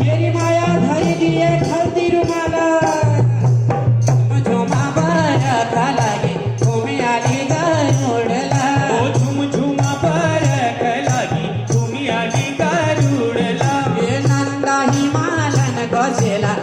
तेरी माया धरी दिए खलती रुमाला झुमा बरख लागे तुम्ही आली गरुडला झुमझुमा बरख लागी तुम्ही आली गरुडला हे नंदा हिमालन गसेला